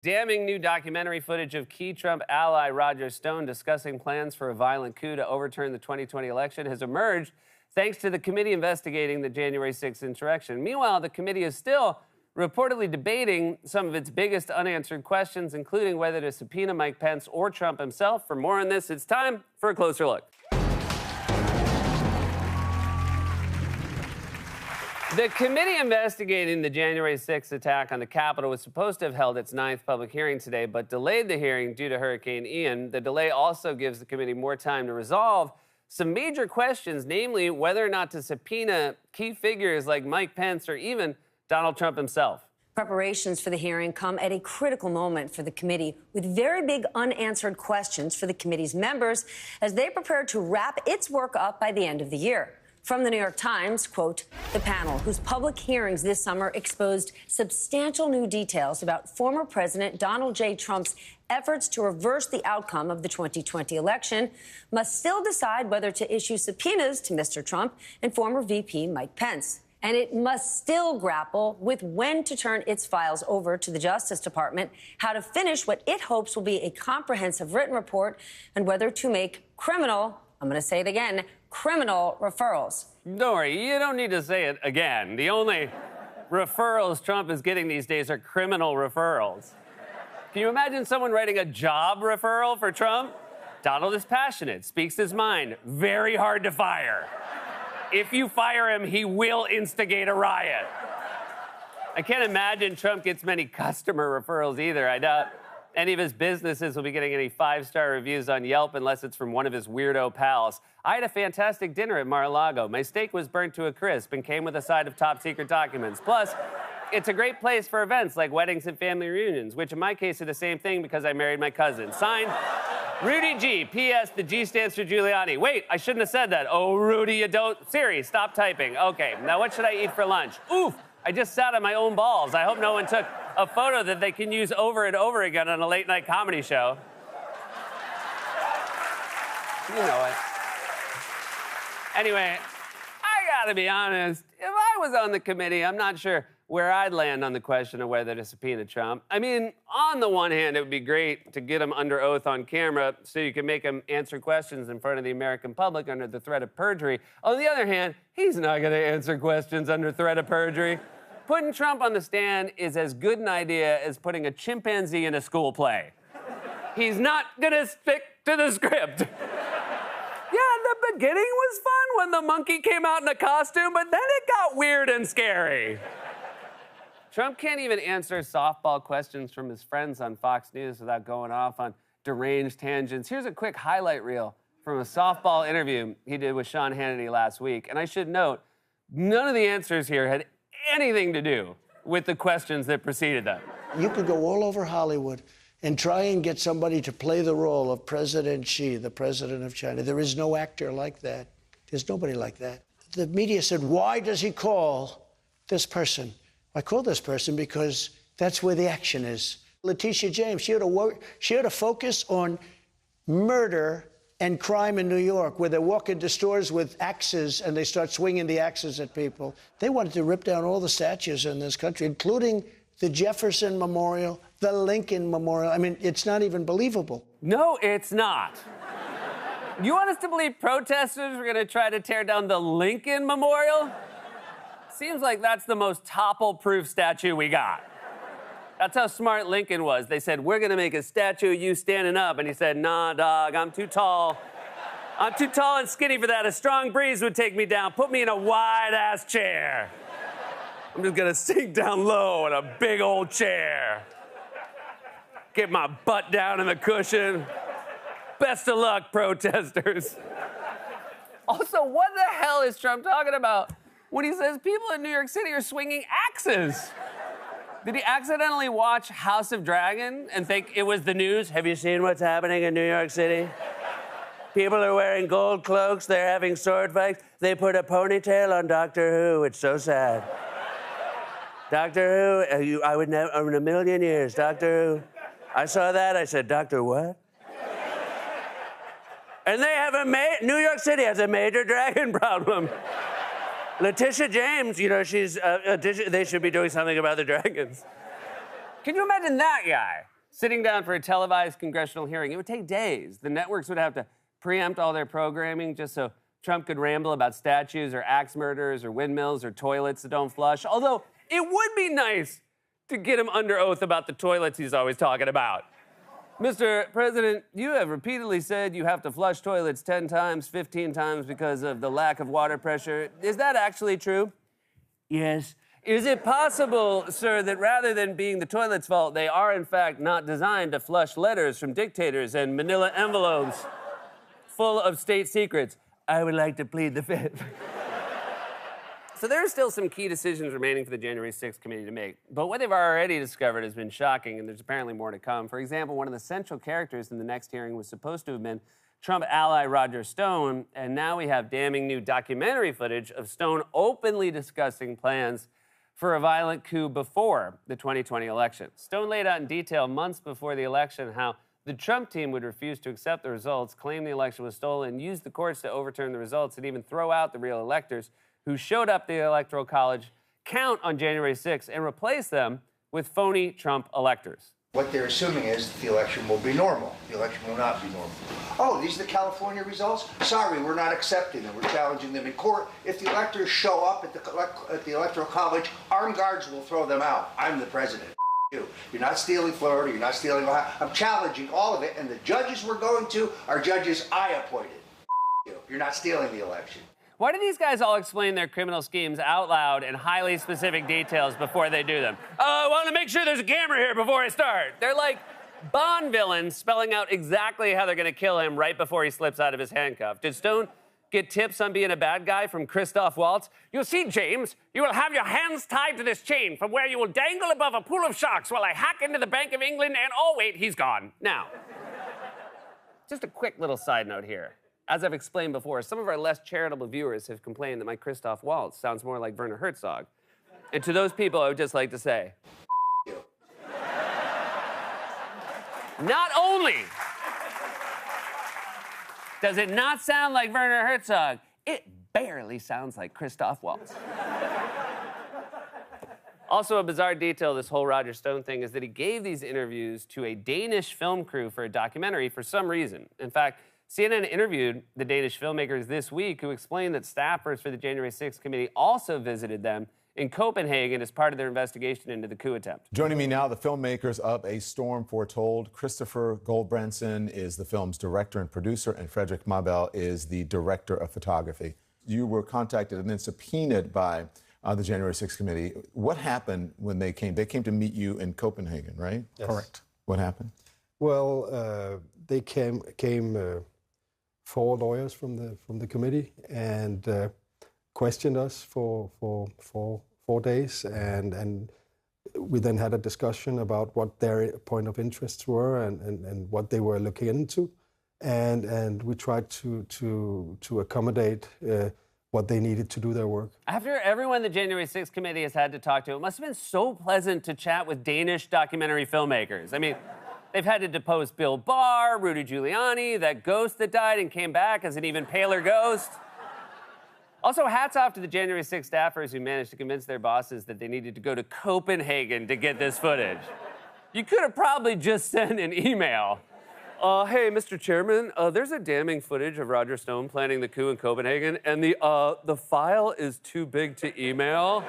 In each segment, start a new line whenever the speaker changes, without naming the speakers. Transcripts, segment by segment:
Damning new documentary footage of key Trump ally Roger Stone discussing plans for a violent coup to overturn the 2020 election has emerged thanks to the committee investigating the January 6th insurrection. Meanwhile, the committee is still reportedly debating some of its biggest unanswered questions, including whether to subpoena Mike Pence or Trump himself. For more on this, it's time for a closer look. The committee investigating the January 6th attack on the Capitol was supposed to have held its 9th public hearing today, but delayed the hearing due to Hurricane Ian. The delay also gives the committee more time to resolve some major questions, namely whether or not to subpoena key figures like Mike Pence or even Donald Trump himself.
Preparations for the hearing come at a critical moment for the committee, with very big unanswered questions for the committee's members as they prepare to wrap its work up by the end of the year. From the New York Times, quote, the panel, whose public hearings this summer exposed substantial new details about former President Donald J. Trump's efforts to reverse the outcome of the 2020 election, must still decide whether to issue subpoenas to Mr. Trump and former VP Mike Pence. And it must still grapple with when to turn its files over to the Justice Department, how to finish what it hopes will be a comprehensive written report, and whether to make criminal, I'm going to say it again, criminal referrals.
Don't worry, you don't need to say it again. The only referrals Trump is getting these days are criminal referrals. Can you imagine someone writing a job referral for Trump? Donald is passionate, speaks his mind, very hard to fire. If you fire him, he will instigate a riot. I can't imagine Trump gets many customer referrals either. I doubt any of his businesses will be getting any 5-star reviews on Yelp unless it's from one of his weirdo pals. I had a fantastic dinner at Mar-a-Lago. My steak was burnt to a crisp and came with a side of top-secret documents. Plus, it's a great place for events like weddings and family reunions, which in my case are the same thing because I married my cousin. Signed, Rudy G. P.S. The G stands for Giuliani. Wait, I shouldn't have said that. Oh, Rudy, you don't. Siri, stop typing. Okay, now what should I eat for lunch? Oof, I just sat on my own balls. I hope no one took a photo that they can use over and over again on a late-night comedy show. You know it. Anyway, I gotta be honest. If I was on the committee, I'm not sure where I'd land on the question of whether to subpoena Trump. I mean, on the one hand, it would be great to get him under oath on camera so you can make him answer questions in front of the American public under the threat of perjury. On the other hand, he's not gonna answer questions under threat of perjury. Putting Trump on the stand is as good an idea as putting a chimpanzee in a school play. He's not gonna stick to the script. Yeah, the beginning was fun when the monkey came out in a costume, but then it got weird and scary. Trump can't even answer softball questions from his friends on Fox News without going off on deranged tangents. Here's a quick highlight reel from a softball interview he did with Sean Hannity last week. And I should note, none of the answers here had anything to do with the questions that preceded them.
You could go all over Hollywood and try and get somebody to play the role of President Xi, the president of China. There is no actor like that. There's nobody like that. The media said, why does he call this person? I call this person because that's where the action is. Letitia James, she ought to focus on murder and crime in New York, where they walk into stores with axes and they start swinging the axes at people. They wanted to rip down all the statues in this country, including the Jefferson Memorial, the Lincoln Memorial. I mean, it's not even believable.
No, it's not. You want us to believe protesters are going to try to tear down the Lincoln Memorial? Seems like that's the most topple-proof statue we got. That's how smart Lincoln was. They said, we're going to make a statue of you standing up. And he said, nah, dog, I'm too tall. I'm too tall and skinny for that. A strong breeze would take me down. Put me in a wide-ass chair. I'm just going to sink down low in a big old chair. Get my butt down in the cushion. Best of luck, protesters. Also, what the hell is Trump talking about when he says people in New York City are swinging axes? Did he accidentally watch House of Dragon and think it was the news? Have you seen what's happening in New York City? People are wearing gold cloaks. They're having sword fights. They put a ponytail on Doctor Who. It's so sad. Doctor Who, I would never, in a million years, Doctor Who. I saw that, I said, Doctor what? And they have New York City has a major dragon problem. Letitia James, you know, she's, they should be doing something about the dragons. Can you imagine that guy? sitting down for a televised congressional hearing. It would take days. The networks would have to preempt all their programming just so Trump could ramble about statues or axe murderers or windmills or toilets that don't flush. Although it would be nice to get him under oath about the toilets he's always talking about. Mr. President, you have repeatedly said you have to flush toilets 10 times, 15 times because of the lack of water pressure. Is that actually true? Yes. Is it possible, sir, that rather than being the toilet's fault, they are in fact not designed to flush letters from dictators and manila envelopes full of state secrets? I would like to plead the fifth. So there are still some key decisions remaining for the January 6th committee to make. But what they've already discovered has been shocking, and there's apparently more to come. For example, one of the central characters in the next hearing was supposed to have been Trump ally Roger Stone, and now we have damning new documentary footage of Stone openly discussing plans for a violent coup before the 2020 election. Stone laid out in detail months before the election how the Trump team would refuse to accept the results, claim the election was stolen, use the courts to overturn the results, and even throw out the real electors who showed up at the Electoral College count on January 6th and replace them with phony Trump electors.
What they're assuming is the election will be normal. The election will not be normal. Oh, these are the California results? Sorry, we're not accepting them. We're challenging them in court. If the electors show up at the Electoral College, armed guards will throw them out. I'm the president. You're not stealing Florida, you're not stealing Ohio. I'm challenging all of it, and the judges we're going to are judges I appointed. You're not stealing the election.
Why do these guys all explain their criminal schemes out loud in highly specific details before they do them? I want to make sure there's a camera here before I start. They're like Bond villains spelling out exactly how they're going to kill him right before he slips out of his handcuff. Did Stone get tips on being a bad guy from Christoph Waltz? You see, James, you will have your hands tied to this chain from where you will dangle above a pool of sharks while I hack into the Bank of England and, oh, wait, he's gone. Now, just a quick little side note here. As I've explained before, some of our less charitable viewers have complained that my Christoph Waltz sounds more like Werner Herzog. And to those people, I would just like to say,
You.
not only does it not sound like Werner Herzog, it barely sounds like Christoph Waltz. Also, a bizarre detail of this whole Roger Stone thing is that he gave these interviews to a Danish film crew for a documentary for some reason. In fact, CNN interviewed the Danish filmmakers this week who explained that staffers for the January 6th committee also visited them in Copenhagen as part of their investigation into the coup attempt.
Joining me now, the filmmakers of A Storm Foretold. Christopher Goldbranson is the film's director and producer, and Frederick Mabel is the director of photography. You were contacted and then subpoenaed by the January 6th committee. What happened when they came? They came to meet you in Copenhagen, right?
Yes.
Correct. What happened?
Well, they came 4 lawyers from the committee and questioned us for 4 days, and we then had a discussion about what their point of interests were and what they were looking into, and we tried to accommodate what they needed to do their work.
After everyone the January 6th committee has had to talk to, it must have been so pleasant to chat with Danish documentary filmmakers. I mean, they've had to depose Bill Barr, Rudy Giuliani, that ghost that died and came back as an even paler ghost. Also, hats off to the January 6th staffers who managed to convince their bosses that they needed to go to Copenhagen to get this footage. You could have probably just sent an email. Hey, Mr. Chairman, there's a damning footage of Roger Stone planning the coup in Copenhagen, and the file is too big to email.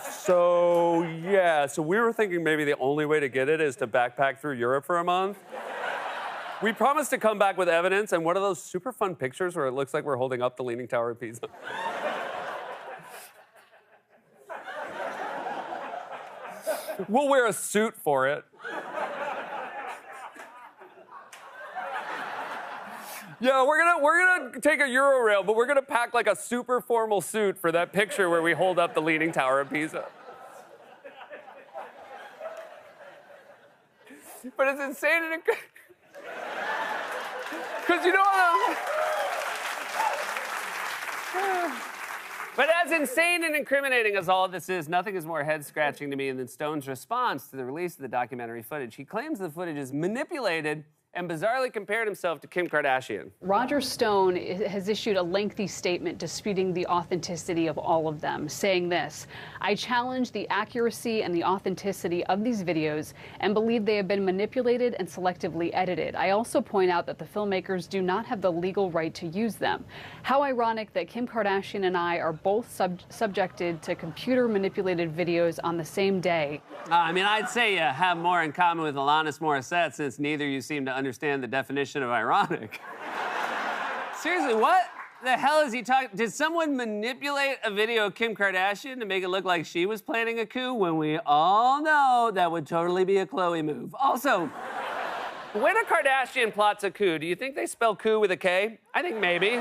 So, yeah, so we were thinking maybe the only way to get it is to backpack through Europe for a month. We promised to come back with evidence and one of those super fun pictures where it looks like we're holding up the Leaning Tower of Pisa. We'll wear a suit for it. Yeah, we're gonna take a Eurorail, but we're gonna pack like a super formal suit for that picture where we hold up the Leaning Tower of Pisa. But it's insane and because you know But as insane and incriminating as all of this is, nothing is more head-scratching to me than Stone's response to the release of the documentary footage. He claims the footage is manipulated and bizarrely compared himself to Kim Kardashian.
Roger Stone has issued a lengthy statement disputing the authenticity of all of them, saying this: "I challenge the accuracy and the authenticity of these videos and believe they have been manipulated and selectively edited. I also point out that the filmmakers do not have the legal right to use them. How ironic that Kim Kardashian and I are both subjected to computer-manipulated videos on the same day."
I mean, I'd say you have more in common with Alanis Morissette, since neither you seem to understand the definition of ironic. Seriously, what the hell is he talking? Did someone manipulate a video of Kim Kardashian to make it look like she was planning a coup when we all know that would totally be a Khloe move? Also, when a Kardashian plots a coup, do you think they spell coup with a K? I think maybe.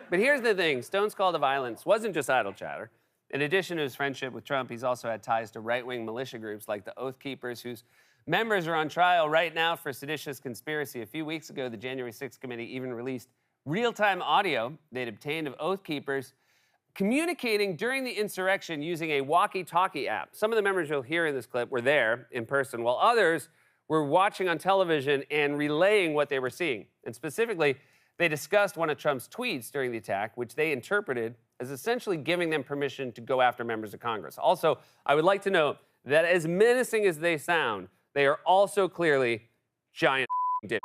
But here's the thing, Stone's call to violence wasn't just idle chatter. In addition to his friendship with Trump, he's also had ties to right-wing militia groups like the Oath Keepers, whose members are on trial right now for seditious conspiracy. A few weeks ago, the January 6th committee even released real-time audio they'd obtained of Oath Keepers communicating during the insurrection using a walkie-talkie app. Some of the members you'll hear in this clip were there in person, while others were watching on television and relaying what they were seeing. And specifically, they discussed one of Trump's tweets during the attack, which they interpreted as essentially giving them permission to go after members of Congress. Also, I would like to note that as menacing as they sound, they are also clearly giant dick.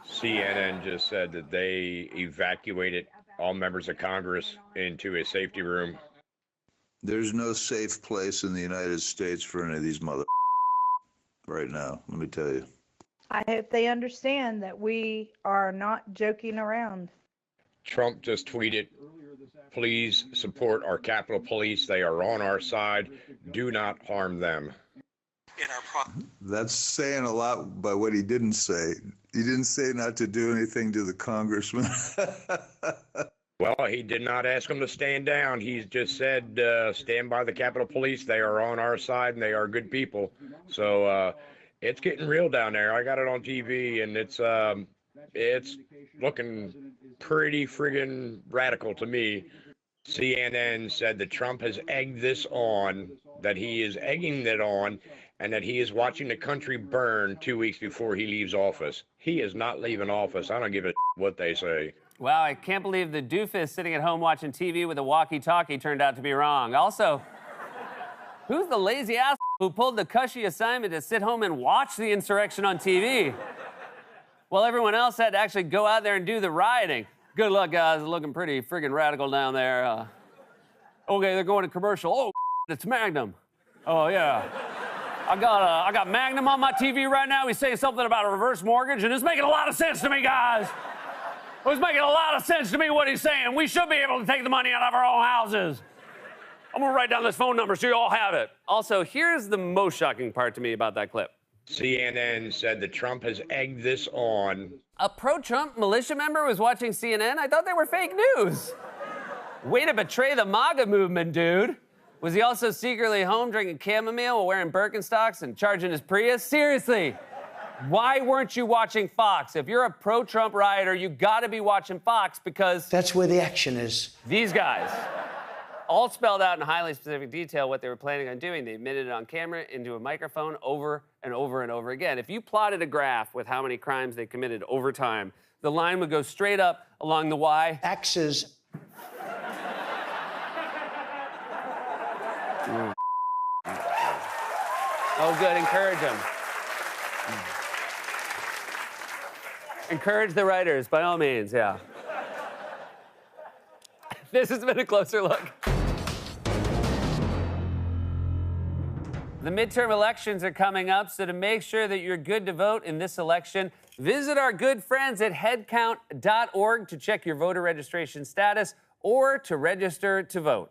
CNN just said that they evacuated all members of Congress into a safety room.
There's no safe place in the United States for any of these mother right now, let me tell you.
I hope they understand that we are not joking around.
Trump just tweeted, "Please support our Capitol Police. They are on our side. Do not harm them."
That's saying a lot by what he didn't say. He didn't say not to do anything to the congressman.
Well, he did not ask them to stand down. He just said, stand by the Capitol Police. They are on our side, and they are good people. So it's getting real down there. I got it on TV, and it's looking pretty friggin' radical to me. CNN said that Trump has egged this on, that he is egging it on, and that he is watching the country burn 2 weeks before he leaves office. He is not leaving office. I don't give a what they say.
Wow, I can't believe the doofus sitting at home watching TV with a walkie-talkie turned out to be wrong. Also, who's the lazy ass who pulled the cushy assignment to sit home and watch the insurrection on TV? While everyone else had to actually go out there and do the rioting. Good luck, guys. It's looking pretty friggin' radical down there. Okay, they're going to commercial. Oh, it's Magnum. Oh, yeah. I got Magnum on my TV right now. He's saying something about a reverse mortgage, and it's making a lot of sense to me, guys. It's making a lot of sense to me what he's saying. We should be able to take the money out of our own houses. I'm gonna write down this phone number so you all have it. Also, here's the most shocking part to me about that clip.
CNN said that Trump has egged this on.
A pro-Trump militia member was watching CNN? I thought they were fake news. Way to betray the MAGA movement, dude. Was he also secretly home drinking chamomile while wearing Birkenstocks and charging his Prius? Seriously, why weren't you watching Fox? If you're a pro-Trump rioter, you gotta be watching Fox because...
That's where the action is.
These guys all spelled out in highly specific detail what they were planning on doing. They admitted it on camera into a microphone over and over and over again. If you plotted a graph with how many crimes they committed over time, the line would go straight up along the Y.
Axis.
Oh, good. Encourage them. Encourage the writers, by all means, yeah. This has been a closer look. The midterm elections are coming up, so to make sure that you're good to vote in this election, visit our good friends at headcount.org to check your voter registration status or to register to vote.